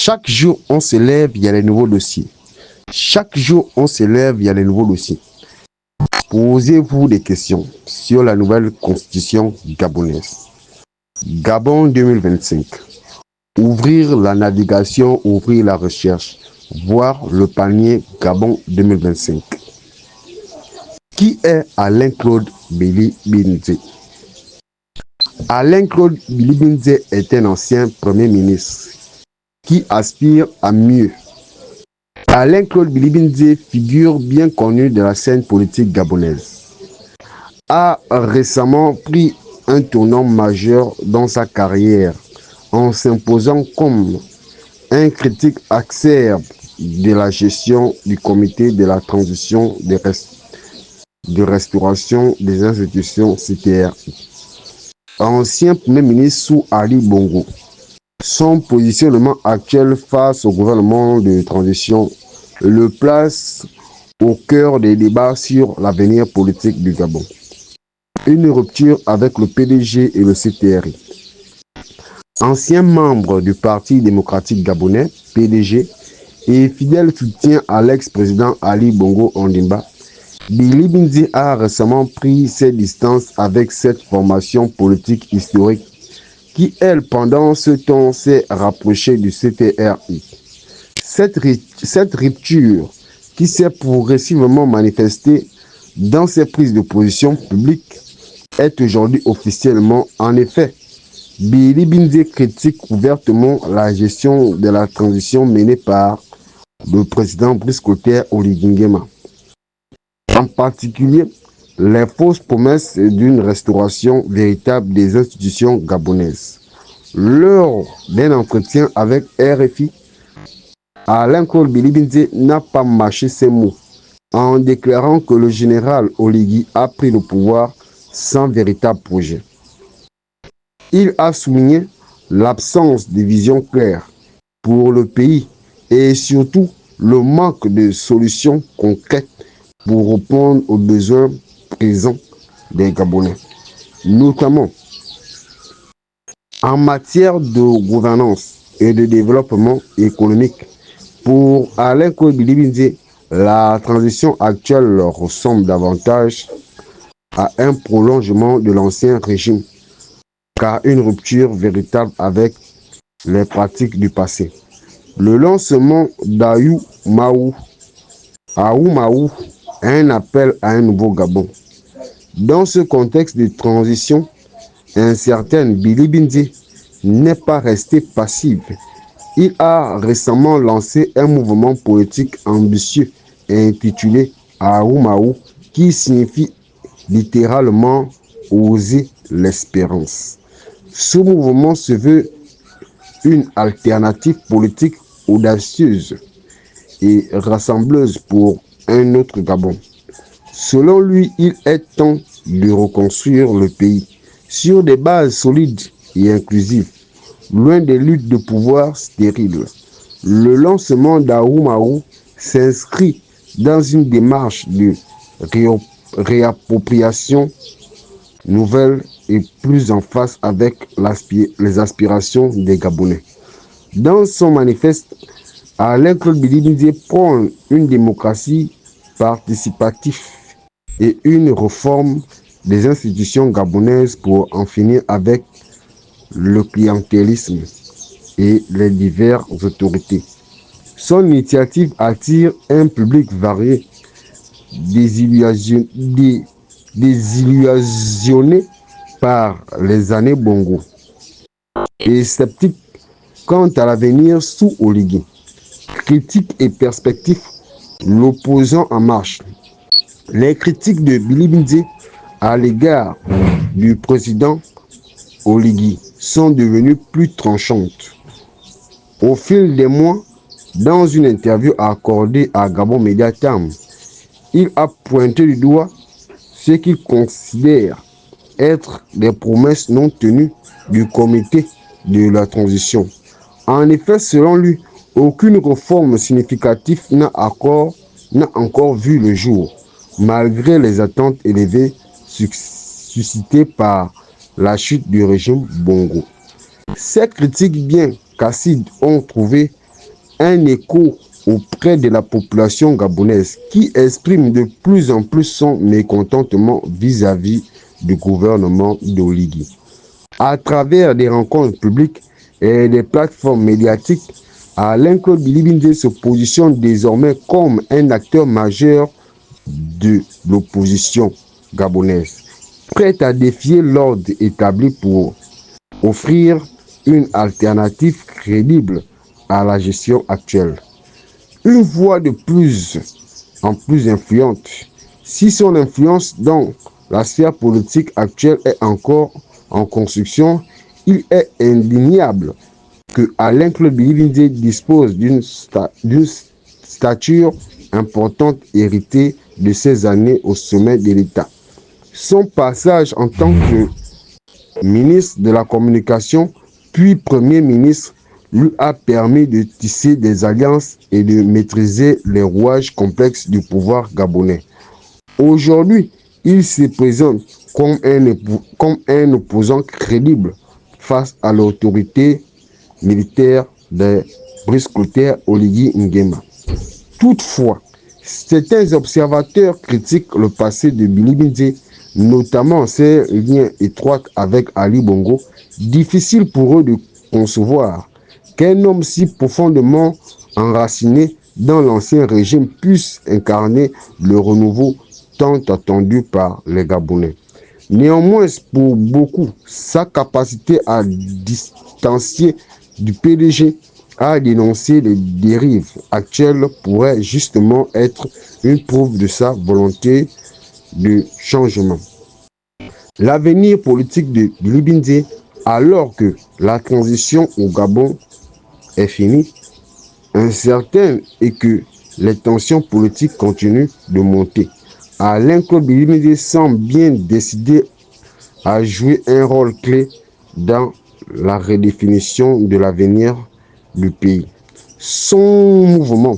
Chaque jour, on se lève, il y a les nouveaux dossiers. Chaque jour, on se lève, il y a les nouveaux dossiers. Posez-vous des questions sur la nouvelle constitution gabonaise. Gabon 2025. Ouvrir la navigation, ouvrir la recherche, voir le panier Gabon 2025. Qui est Alain-Claude Bilibinze? Alain-Claude Bilibinze est un ancien Premier ministre qui aspire à mieux. Alain-Claude Bilibinze, figure bien connue de la scène politique gabonaise, a récemment pris un tournant majeur dans sa carrière en s'imposant comme un critique acerbe de la gestion du comité de la transition de restauration des institutions CTRI. Ancien Premier ministre sous Ali Bongo, son positionnement actuel face au gouvernement de transition le place au cœur des débats sur l'avenir politique du Gabon. Une rupture avec le PDG et le CTRI. Ancien membre du Parti démocratique gabonais, PDG, et fidèle soutien à l'ex-président Ali Bongo Ondimba, Bilibinze a récemment pris ses distances avec cette formation politique historique qui, elle, pendant ce temps, s'est rapprochée du CTRI. Cette rupture qui s'est progressivement manifestée dans ses prises de position publiques est aujourd'hui officiellement en effet. Bilibinze critique ouvertement la gestion de la transition menée par le président Brice Clotaire Oligui Nguema. En particulier, les fausses promesses d'une restauration véritable des institutions gabonaises. Lors d'un entretien avec RFI, Alain-Claude Bilibinze n'a pas mâché ses mots en déclarant que le général Oligui a pris le pouvoir sans véritable projet. Il a souligné l'absence de vision claire pour le pays et surtout le manque de solutions concrètes pour répondre aux besoins présents des Gabonais, notamment en matière de gouvernance et de développement économique. Pour Alain-Claude Bilibinze, la transition actuelle ressemble davantage à un prolongement de l'ancien régime qu'à une rupture véritable avec les pratiques du passé. Le lancement d'Aou Maou, un appel à un nouveau Gabon. Dans ce contexte de transition incertaine, Bilibinze n'est pas resté passif. Il a récemment lancé un mouvement politique ambitieux intitulé Aou, qui signifie littéralement oser l'espérance. Ce mouvement se veut une alternative politique audacieuse et rassembleuse pour un autre Gabon. Selon lui, il est temps de reconstruire le pays sur des bases solides et inclusives, loin des luttes de pouvoir stériles. Le lancement d'Aou s'inscrit dans une démarche de réappropriation nouvelle et plus en face avec les aspirations des Gabonais. Dans son manifeste, Alain-Claude Bilibinze prône une démocratie participative et une réforme des institutions gabonaises pour en finir avec le clientélisme et les diverses autorités. Son initiative attire un public varié, désillusionné par les années Bongo et sceptique quant à l'avenir sous Oligui. Critiques et perspectives l'opposant en marche. Les critiques de Bilibinze à l'égard du président Oligui sont devenues plus tranchantes. Au fil des mois, dans une interview accordée à Gabon Media Time, il a pointé du doigt ce qu'il considère être des promesses non tenues du comité de la transition. En effet, selon lui, aucune réforme significative n'a encore vu le jour, malgré les attentes élevées suscitées par la chute du régime Bongo. Ces critiques, bien qu'acides, ont trouvé un écho auprès de la population gabonaise qui exprime de plus en plus son mécontentement vis-à-vis du gouvernement d'Oligui. À travers des rencontres publiques et des plateformes médiatiques, Alain-Claude Bilibindé se positionne désormais comme un acteur majeur de l'opposition gabonaise, prêt à défier l'ordre établi pour offrir une alternative crédible à la gestion actuelle. Une voix de plus en plus influente. Si son influence dans la sphère politique actuelle est encore en construction, il est indéniable que Alain-Claude Bilibindé dispose d'une stature importante héritée de ses années au sommet de l'État. Son passage en tant que ministre de la Communication, puis Premier ministre, lui a permis de tisser des alliances et de maîtriser les rouages complexes du pouvoir gabonais. Aujourd'hui, il se présente comme un opposant crédible face à l'autorité militaire des Brice Clotaire Oligui Nguema. Toutefois, certains observateurs critiquent le passé de Bilibindé, notamment ses liens étroits avec Ali Bongo. Difficile pour eux de concevoir qu'un homme si profondément enraciné dans l'ancien régime puisse incarner le renouveau tant attendu par les Gabonais. Néanmoins, pour beaucoup, sa capacité à distancier du PDG à dénoncer les dérives actuelles pourrait justement être une preuve de sa volonté de changement. L'avenir politique de Bilibindé, alors que la transition au Gabon est finie, incertaine et que les tensions politiques continuent de monter, Alain-Claude Bilibindé semble bien décidé à jouer un rôle clé dans la redéfinition de l'avenir du pays. Son mouvement,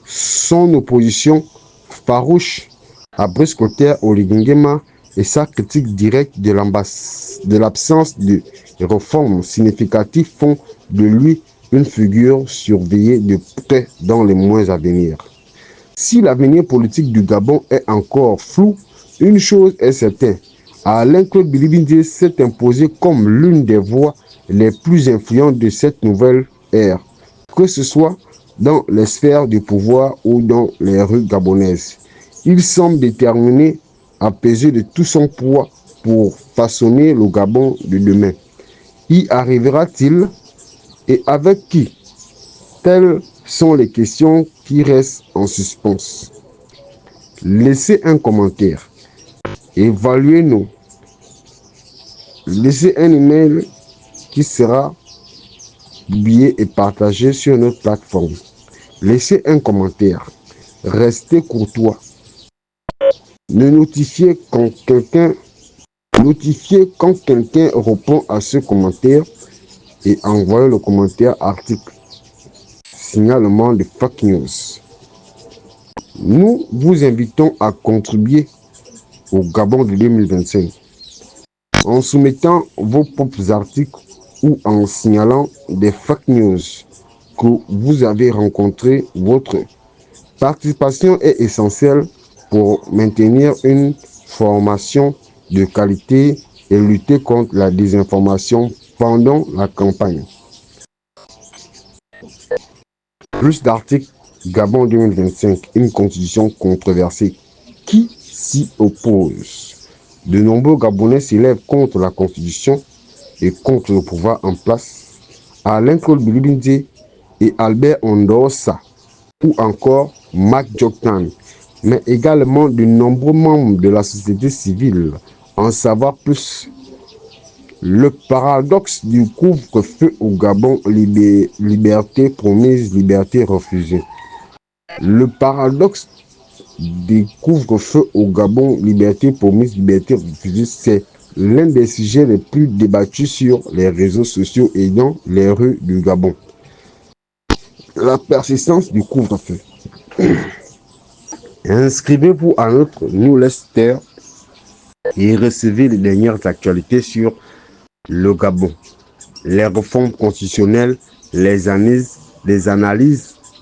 son opposition farouche à Brice Clotaire Oligui Nguema et sa critique directe de l'absence de réformes significatives font de lui une figure surveillée de près dans les mois à venir. Si l'avenir politique du Gabon est encore flou, une chose est certaine, Alain-Claude Bilibindé s'est imposé comme l'une des voix les plus influentes de cette nouvelle ère, que ce soit dans les sphères du pouvoir ou dans les rues gabonaises. Il semble déterminé à peser de tout son poids pour façonner le Gabon de demain. Y arrivera-t-il et avec qui? Telles sont les questions qui restent en suspens. Laissez un commentaire, évaluez-nous, laissez un email qui sera publié et partagé sur notre plateforme. Laissez un commentaire, restez courtois. Notifiez quand quelqu'un répond à ce commentaire et envoyez le commentaire article signalement de fake news. Nous vous invitons à contribuer au Gabon de 2025 en soumettant vos propres articles ou en signalant des fake news que vous avez rencontrés. Votre participation est essentielle pour maintenir une formation de qualité et lutter contre la désinformation pendant la campagne. Plus d'articles, Gabon 2025, une constitution controversée. Qui s'y oppose? De nombreux Gabonais s'élèvent contre la constitution et contre le pouvoir en place. Alain-Claude Bilibindé et Albert Ondossa, ou encore Mac Joktan, mais également de nombreux membres de la société civile en savoir plus. Le paradoxe du couvre-feu au Gabon, liberté promise, liberté refusée. Le paradoxe du couvre-feu au Gabon, liberté promise, liberté refusée, c'est l'un des sujets les plus débattus sur les réseaux sociaux et dans les rues du Gabon. La persistance du couvre-feu. Inscrivez-vous à notre newsletter et recevez les dernières actualités sur le Gabon, les réformes constitutionnelles, les analyses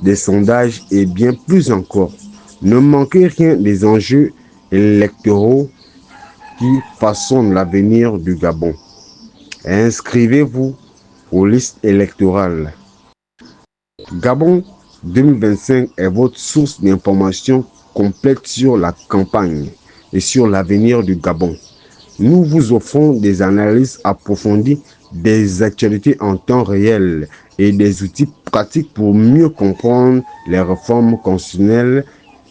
des sondages et bien plus encore. Ne manquez rien des enjeux électoraux qui façonnent l'avenir du Gabon. Inscrivez-vous aux listes électorales. Gabon 2025 est votre source d'informations complète sur la campagne et sur l'avenir du Gabon. Nous vous offrons des analyses approfondies, des actualités en temps réel et des outils pratiques pour mieux comprendre les réformes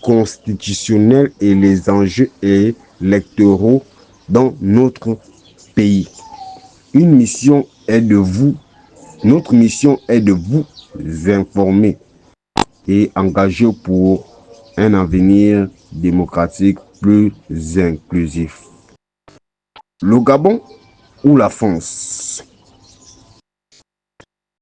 constitutionnelles et les enjeux électoraux dans notre pays. Notre mission est de vous informer et engager pour un avenir démocratique plus inclusif. Le Gabon ou la France?